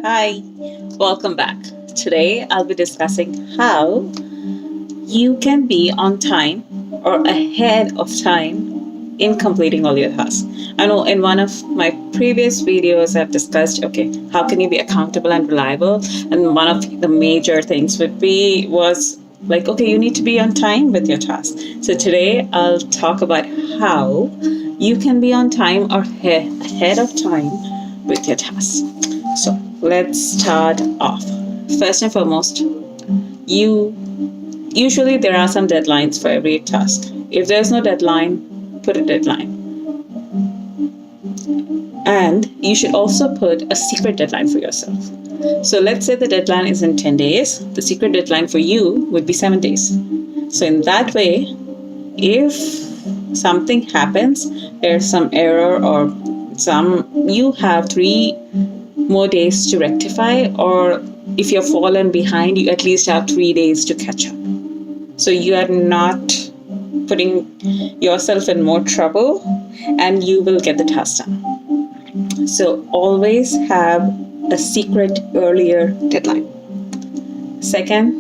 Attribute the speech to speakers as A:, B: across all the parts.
A: Hi, welcome back. Today I'll be discussing how you can be on time or ahead of time in completing all your tasks. I know in one of my previous videos I've discussed how can you be accountable and reliable, and one of the major things was like you need to be on time with your tasks. So today I'll talk about how you can be on time or ahead of time with your tasks. So let's start off. First and foremost, you usually there are some deadlines for every task. If there's no deadline, put a deadline. And you should also put a secret deadline for yourself. So let's say the deadline is in 10 days. The secret deadline for you would be 7 days. So in that way, if something happens, there's some error or you have 3 more days to rectify, or if you're fallen behind, you at least have 3 days to catch up. So you are not putting yourself in more trouble and you will get the task done. So always have a secret earlier deadline. Second,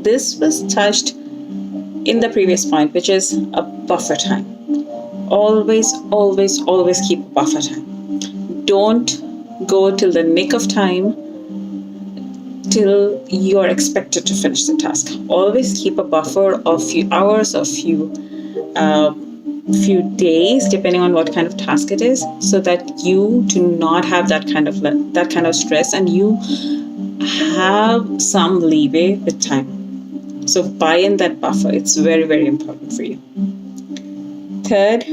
A: this was touched in the previous point, which is a buffer time. Always keep a buffer time. Don't go till the nick of time till you're expected to finish the task. Always keep a buffer of few hours or few days, depending on what kind of task it is, so that you do not have that kind of stress and you have some leeway with time. So buy in that buffer. It's very important for you. Third,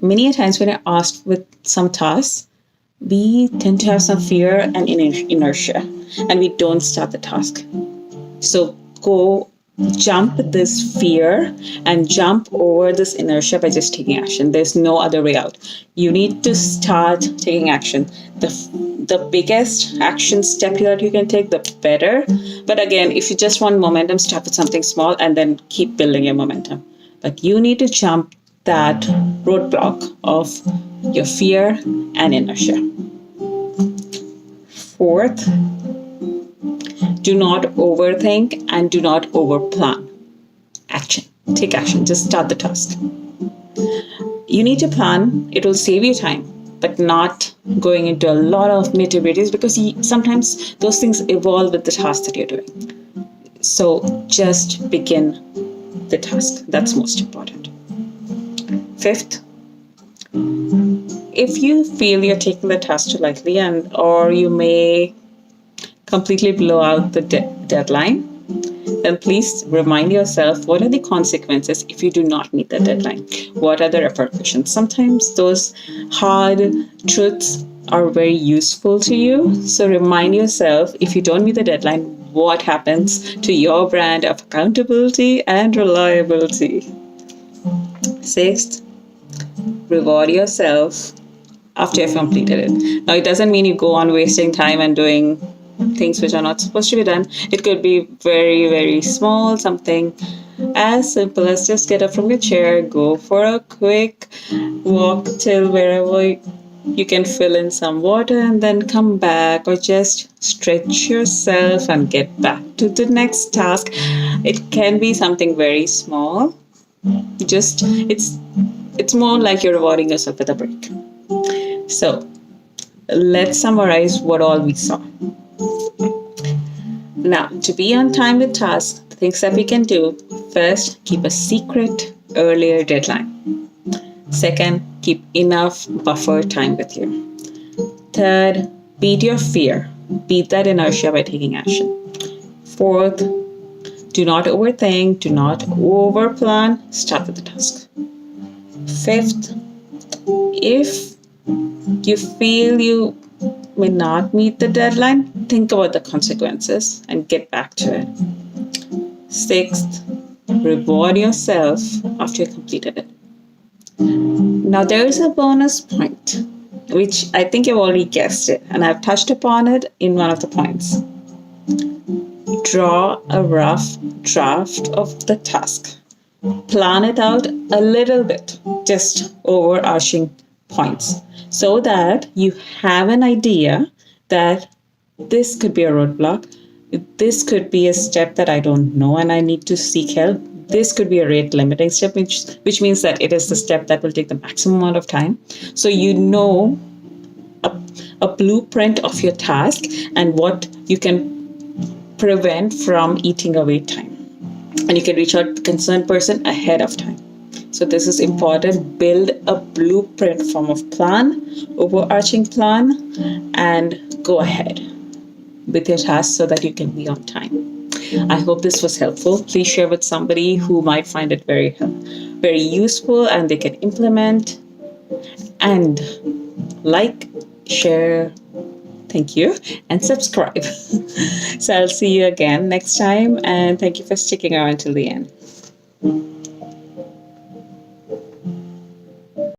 A: many a times when I asked with some tasks, we tend to have some fear and inertia, and we don't start the task. So go jump this fear and jump over this inertia by just taking action. There's no other way out. You need to start taking action. The biggest action step that you can take, the better. But again, if you just want momentum, start with something small and then keep building your momentum. But you need to jump that roadblock of your fear and inertia. Fourth, do not overthink and do not overplan. Action. Take action. Just start the task. You need to plan. It will save you time, but not going into a lot of nitty-gritties, because sometimes those things evolve with the task that you're doing. So just begin the task. That's most important. Fifth, if you feel you're taking the task too lightly or you may completely blow out the deadline, then please remind yourself, what are the consequences if you do not meet the deadline? What are the repercussions? Sometimes those hard truths are very useful to you. So remind yourself, if you don't meet the deadline, what happens to your brand of accountability and reliability? Sixth, reward yourself after you've completed it. Now, it doesn't mean you go on wasting time and doing things which are not supposed to be done. It could be very small, something as simple as just get up from your chair, go for a quick walk till wherever you can fill in some water and then come back, or just stretch yourself and get back to the next task. It can be something very small. Just it's more like you're rewarding yourself with a break. So let's summarize what all we saw. Now, to be on time with tasks, the things that we can do: first, keep a secret earlier deadline. Second, keep enough buffer time with you. Third, beat your fear. Beat that inertia by taking action. Fourth, do not overthink, do not overplan, start with the task. Fifth, if you feel you may not meet the deadline, think about the consequences and get back to it. Sixth, reward yourself after you completed it. Now, there is a bonus point, which I think you've already guessed it, and I've touched upon it in one of the points. Draw a rough draft of the task. Plan it out a little bit, just overarching points. so that you have an idea that this could be a roadblock. This could be a step that I don't know and I need to seek help. This could be a rate limiting step, which means that it is the step that will take the maximum amount of time. So you know a blueprint of your task and what you can prevent from eating away time. And you can reach out to the concerned person ahead of time. So this is important. Build a blueprint form of plan, overarching plan, and go ahead with your task so that you can be on time. I hope this was helpful. Please share with somebody who might find it very useful and they can implement. And like, share, thank you, and subscribe. So I'll see you again next time, and thank you for sticking around till the end.